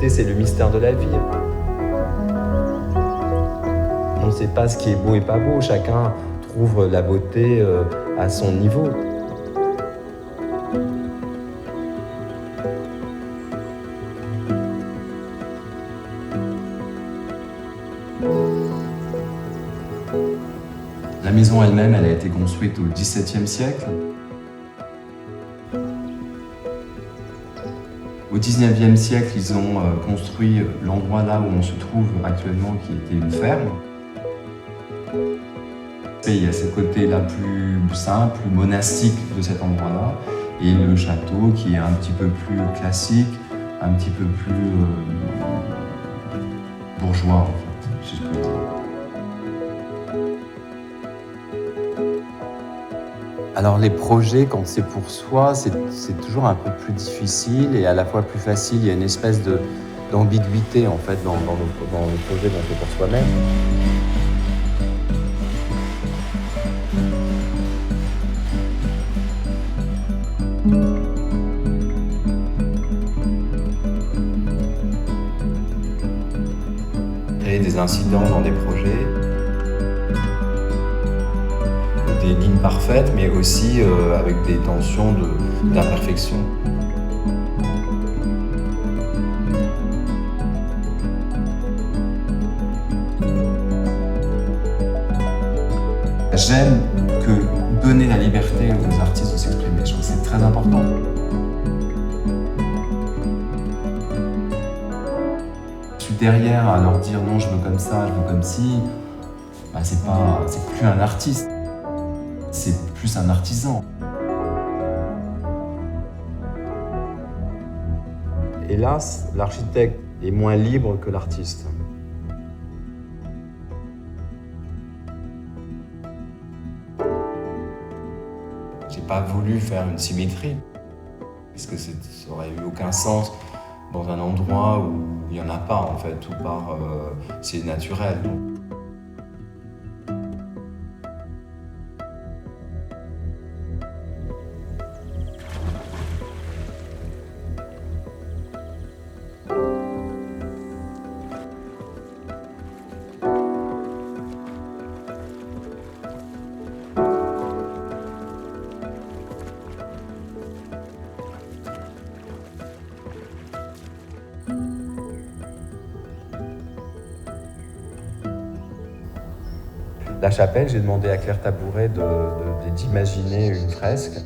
beauté, c'est le mystère de la vie. On ne sait pas ce qui est beau et pas beau. Chacun trouve la beauté à son niveau. La maison elle-même, elle a été construite au XVIIe siècle. Au XIXe siècle, ils ont construit l'endroit là où on se trouve actuellement, qui était une ferme. Et il y a ce côté-là plus simple, plus monastique de cet endroit-là, et le château qui est un petit peu plus classique, un petit peu plus bourgeois, en fait, si je peux dire. Alors les projets, quand c'est pour soi, c'est toujours un peu plus difficile et à la fois plus facile. Il y a une espèce d'ambiguïté en fait dans le projet qu'on fait pour soi-même. Créer des incidents dans des projets. Des lignes parfaites, mais aussi avec des tensions d'imperfection. J'aime que donner la liberté aux artistes de s'exprimer. Je trouve que c'est très important. Je suis derrière à leur dire non, je veux comme ça, je veux comme ci. Bah, c'est plus un artiste. C'est plus un artisan. Hélas, l'architecte est moins libre que l'artiste. J'ai pas voulu faire une symétrie, parce que ça aurait eu aucun sens dans un endroit où il n'y en a pas en fait, tout part, c'est naturel. La chapelle, j'ai demandé à Claire Tabouret d'imaginer une fresque,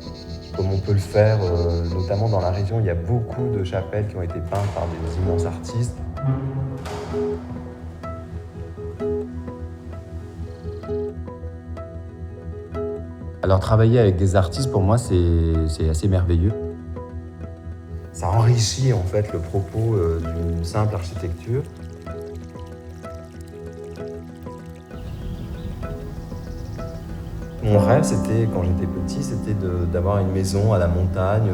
comme on peut le faire notamment dans la région. Il y a beaucoup de chapelles qui ont été peintes par des immenses artistes. Alors travailler avec des artistes, pour moi, c'est assez merveilleux. Ça enrichit en fait le propos d'une simple architecture. Mon rêve, c'était, quand j'étais petit, c'était d'avoir une maison à la montagne.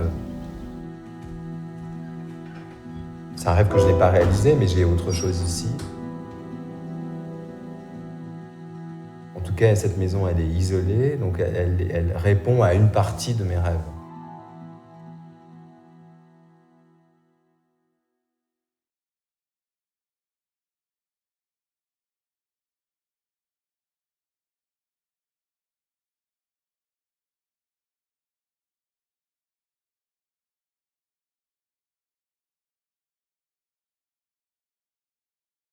C'est un rêve que je n'ai pas réalisé, mais j'ai autre chose ici. En tout cas, cette maison, elle est isolée, donc elle répond à une partie de mes rêves.